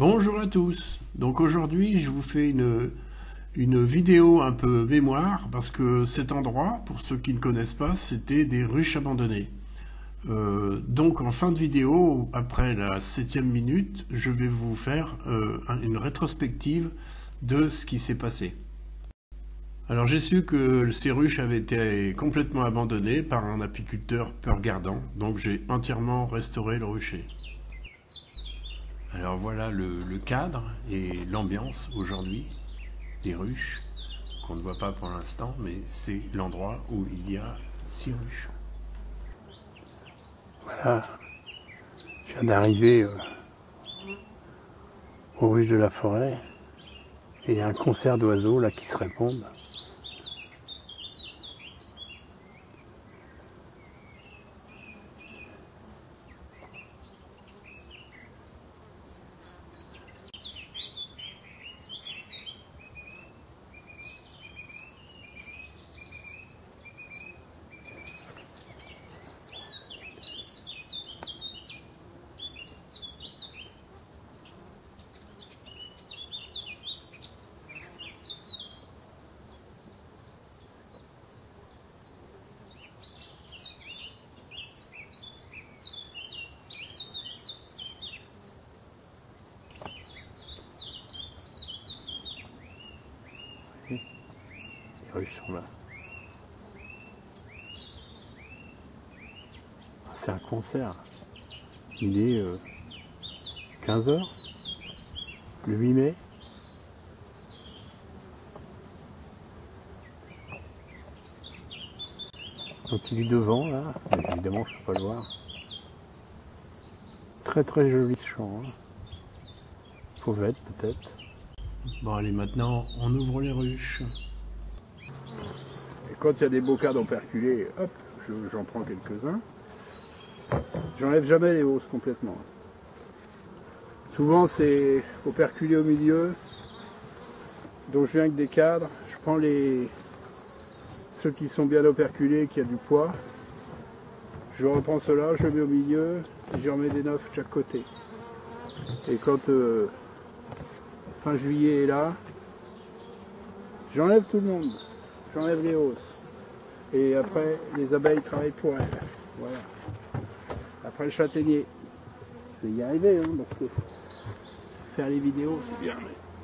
Bonjour à tous. Donc aujourd'hui, je vous fais une vidéo un peu mémoire parce que cet endroit, pour ceux qui ne connaissent pas, c'était des ruches abandonnées. Donc en fin de vidéo, après la 7e minute, je vais vous faire une rétrospective de ce qui s'est passé. Alors j'ai su que ces ruches avaient été complètement abandonnées par un apiculteur peu regardant, donc j'ai entièrement restauré le rucher. Alors voilà le cadre et l'ambiance aujourd'hui des ruches, qu'on ne voit pas pour l'instant, mais c'est l'endroit où il y a 6 ruches. Voilà, je viens d'arriver aux ruches de la forêt et il y a un concert d'oiseaux là qui se répondent. Les ruches sont là. C'est un concert. Il est 15 h, le 8 mai. Donc il est devant là, mais évidemment je ne peux pas le voir. Très très joli ce champ. Hein. Fauvette peut-être. Bon allez, maintenant on ouvre les ruches. Et quand il y a des beaux cadres operculés, hop, j'en prends quelques-uns. J'enlève jamais les hausses complètement. Souvent c'est operculé au milieu, donc je viens avec des cadres, je prends ceux qui sont bien operculés, qui a du poids, je reprends ceux-là, je les mets au milieu, et je remets des neufs de chaque côté. Et quand fin juillet est là, j'enlève tout le monde, j'enlève les hausses. Et après, les abeilles travaillent pour elles. Voilà. Après le châtaignier. Je vais y arriver, hein, parce que faire les vidéos, c'est bien.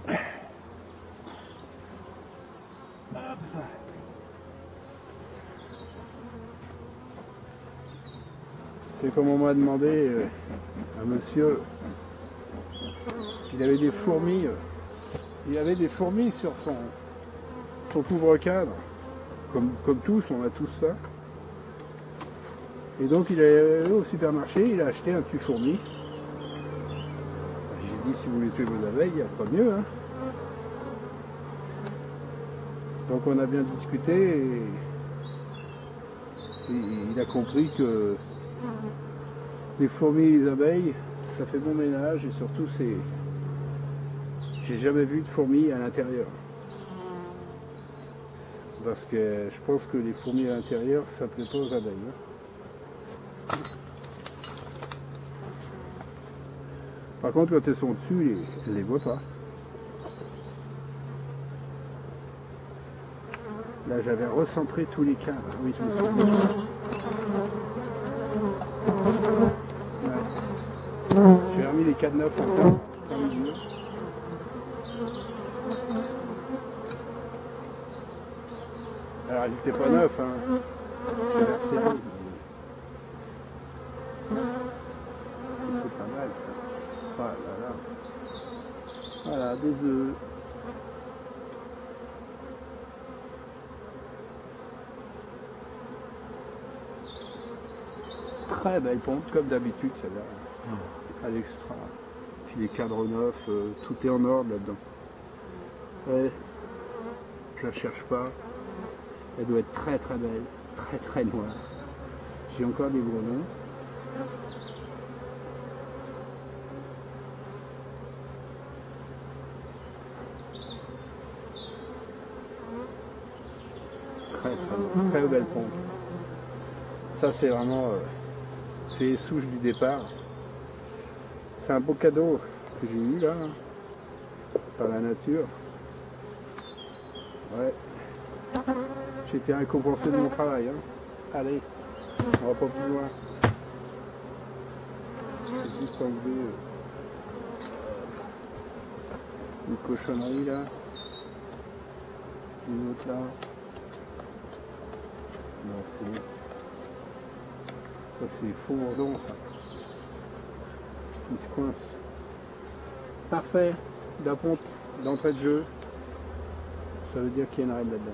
Mais... C'est comme on m'a demandé à monsieur qu'il avait des fourmis. Il avait des fourmis sur son couvre-cadre. Comme tous, on a tous ça. Et donc il est allé au supermarché, il a acheté un tue-fourmis. J'ai dit, si vous voulez tuer vos abeilles, il n'y a pas mieux. Hein. Donc on a bien discuté et il a compris que les fourmis et les abeilles, ça fait bon ménage et surtout j'ai jamais vu de fourmis à l'intérieur. Parce que je pense que les fourmis à l'intérieur, ça ne plaît pas aux abeilles. Hein. Par contre, quand elles sont dessus, elles ne les voient pas. Là, j'avais recentré tous les cadres. Oui, je me souviens. Ouais. J'ai remis les cadres neufs en milieu. Alors, ils n'étaient pas neufs. Hein. J'ai versé l'eau. C'est pas mal ça. Ah là là. Voilà, des œufs. Très belle pompe, comme d'habitude celle-là. À l'extra. Puis les cadres neufs, tout est en ordre là-dedans. Ouais, je la cherche pas. Elle doit être très très belle, très très noire. J'ai encore des gros noms. Très belle pompe. Ça c'est vraiment c'est les souches du départ. C'est un beau cadeau que j'ai eu là, par la nature. Ouais. J'ai été récompensé de mon travail. Hein. Allez, on va pas plus loin. J'ai juste enlevé une cochonnerie là. Une autre là. Non, c'est bon. Ça c'est faux bourdon ça. Il se coince. Parfait. D'aponte d'entrée de jeu. Ça veut dire qu'il y a une raide là-dedans.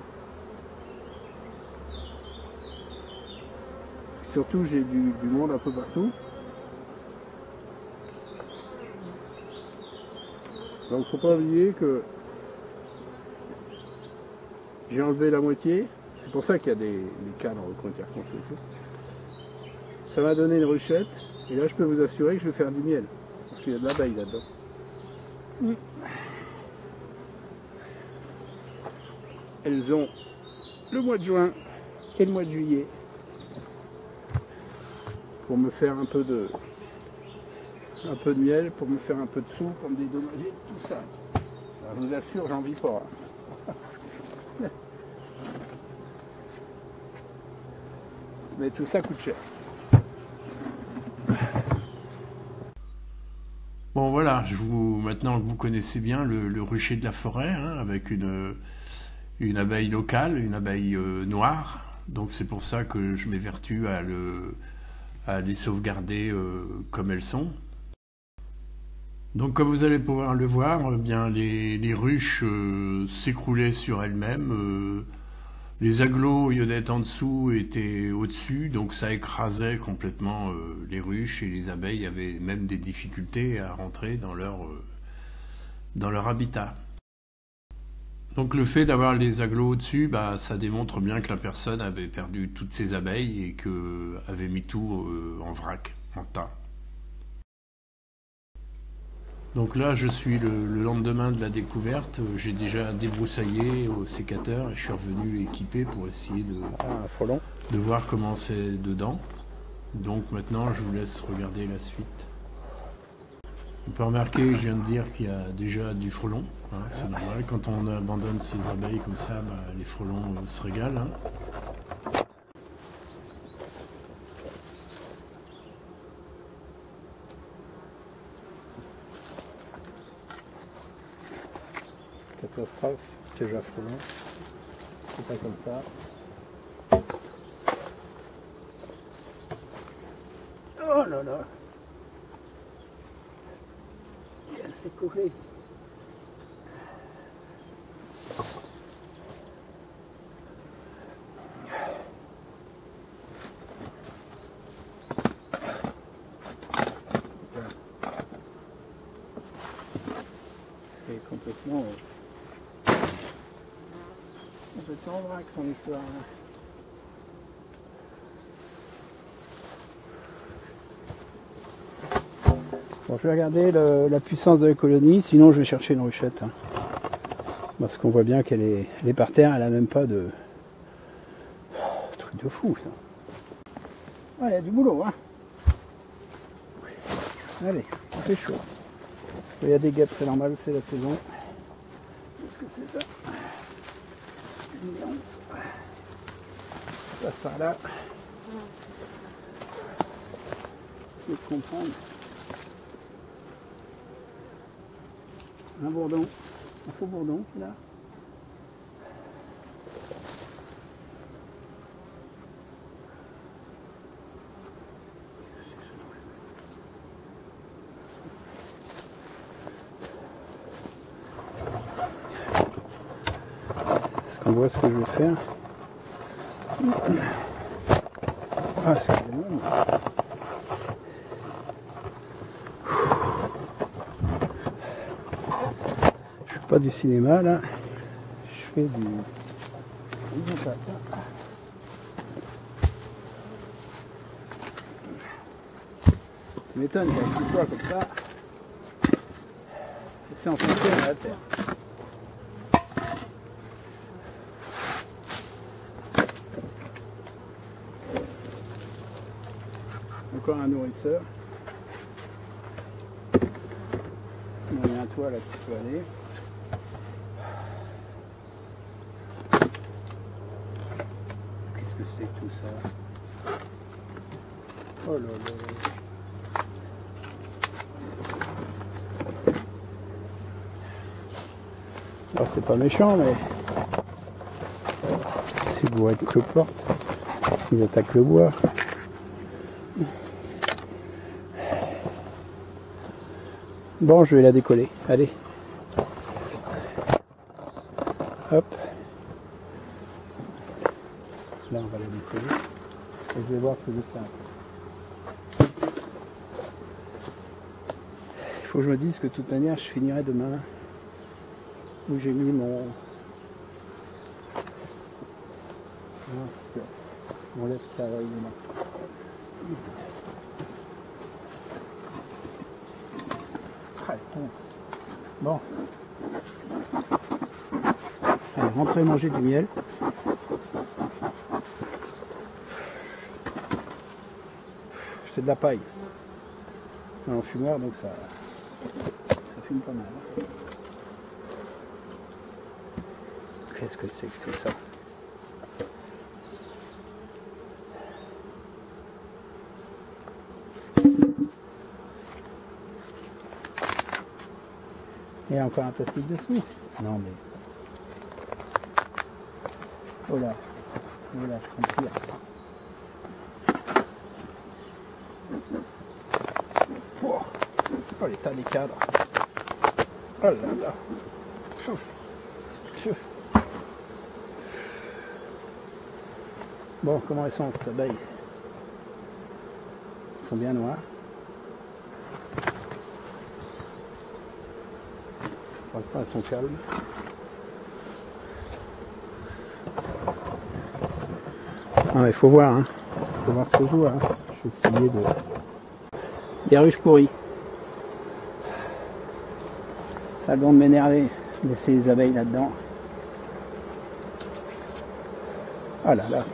Surtout j'ai du monde un peu partout. Donc faut pas oublier que j'ai enlevé la moitié. C'est pour ça qu'il y a des cadres qui ont été reconstruits et tout. Ça m'a donné une ruchette. Et là je peux vous assurer que je vais faire du miel. Parce qu'il y a de l'abeille là-dedans. Elles ont le mois de juin et le mois de juillet pour me faire un peu de miel, pour me faire un peu de sous, pour me dédommager, tout ça. Alors, je vous assure, j'en vis pas. Hein. Mais tout ça coûte cher. Bon voilà, maintenant que vous connaissez bien le rucher de la forêt, hein, avec une abeille locale, une abeille noire. Donc c'est pour ça que je m'évertue à les sauvegarder comme elles sont. Donc comme vous allez pouvoir le voir, eh bien les ruches s'écroulaient sur elles-mêmes. Les agglos, il y en avait en dessous, étaient au-dessus, donc ça écrasait complètement les ruches et les abeilles avaient même des difficultés à rentrer dans leur habitat. Donc le fait d'avoir les agglos au-dessus, bah, ça démontre bien que la personne avait perdu toutes ses abeilles et avait mis tout en vrac, en tas. Donc là, je suis le lendemain de la découverte. J'ai déjà débroussaillé au sécateur et je suis revenu équipé pour essayer de voir comment c'est dedans. Donc maintenant, je vous laisse regarder la suite. On peut remarquer que je viens de dire qu'il y a déjà du frelon. Hein, c'est normal, quand on abandonne ses abeilles comme ça, bah, les frelons se régalent. Hein. Catastrophe, piège à frelons. C'est pas comme ça. Oh là là. Elle s'est collée. C'est complètement en vrac son histoire. Bon, je vais regarder la puissance de la colonie, sinon je vais chercher une ruchette. Hein. Parce qu'on voit bien qu'elle est par terre, elle n'a même pas de... truc de fou ça. Ah, il y a du boulot, hein. Allez, il fait chaud. Il y a des guêpes, c'est normal, c'est la saison. Qu'est-ce que c'est ça? Une lance. Je passe par là. Je peux comprendre. Un bourdon. Un faux bourdon, là. Est-ce qu'on voit ce que je vais faire? Ah, c'est énorme. Je fais pas du cinéma là, je fais du... Tu m'étonnes, il y a un petit toit comme ça, c'est enfoncé dans la terre. Encore un nourrisseur. toit là qui peut aller. Qu'est-ce que c'est que tout ça? Oh là là. Alors c'est pas méchant, mais ces bourrées de cloportes, ils attaquent le bois. Bon, je vais la décoller. Allez. Hop. Là, on va la décoller. Et je vais voir ce que je fais. Il faut que je me dise que de toute manière, je finirai demain où j'ai mis mon lait de travail demain. Bon. Allez, rentrez manger du miel. C'est de la paille. Un fumoir, donc ça fume pas mal. Qu'est-ce que c'est que tout ça? Il y a encore un plastique dessous. Non mais... Oh là, je comprends. Oh l'état des cadres. Oh là là. Bon, comment elles sont cette abeille? Elles sont bien noires. Pour l'instant, elles sont calmes. Ah mais il faut voir, hein. Faut voir ce que je vois. Hein. Je vais essayer de... Des ruches pourries. Ça a le don de m'énerver, laisser les abeilles là-dedans. Oh là là.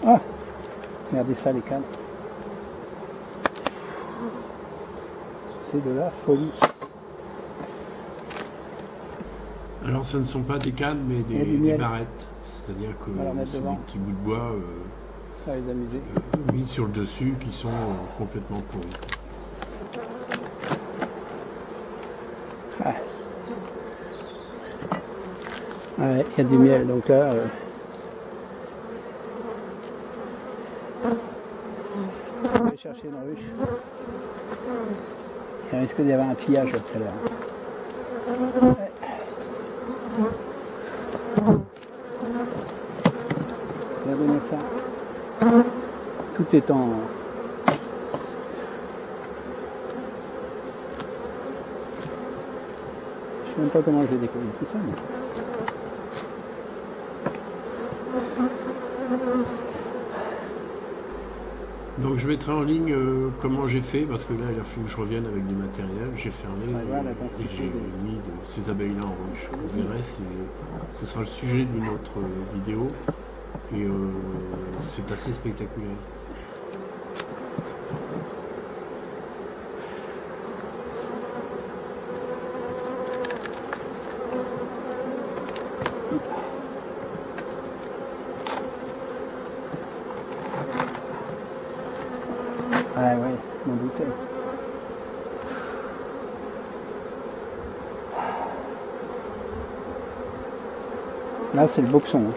Ah, regardez ça les cannes. C'est de la folie. Alors ce ne sont pas des cannes mais des barrettes. C'est-à-dire que c'est des petits bouts de bois mis sur le dessus qui sont complètement pourris. Ah. Ouais, il y a du miel, donc là... je vais chercher une ruche. Il risque d'y avoir un pillage tout à l'heure. Ouais. Regardez-moi ça. Tout est en... Je sais même pas comment je vais décoller tout ça. Mais... Donc je mettrai en ligne comment j'ai fait, parce que là il a fallu que je revienne avec du matériel, j'ai fermé et j'ai mis ces abeilles là en ruche. Vous verrez, ce sera le sujet d'une autre vidéo et c'est assez spectaculaire. Ah ouais, m'en doutais. Là c'est le boxon. Hein.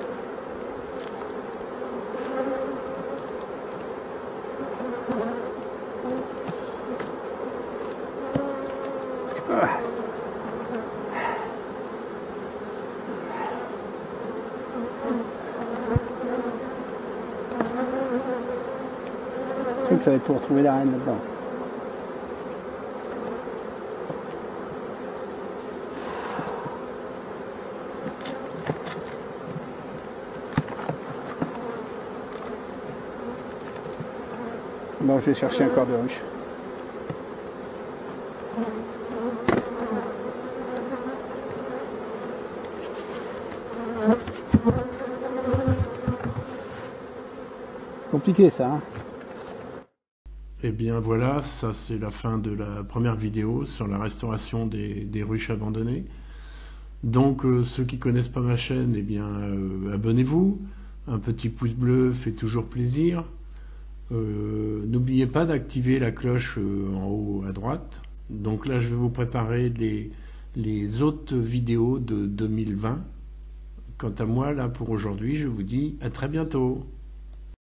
Ça va être pour trouver la reine là-dedans. Bon, je vais chercher encore de ruches. Compliqué ça, hein. Eh bien voilà, ça c'est la fin de la première vidéo sur la restauration des ruches abandonnées. Donc ceux qui connaissent pas ma chaîne, eh bien abonnez-vous. Un petit pouce bleu fait toujours plaisir. N'oubliez pas d'activer la cloche en haut à droite. Donc là je vais vous préparer les autres vidéos de 2020. Quant à moi, là pour aujourd'hui, je vous dis à très bientôt.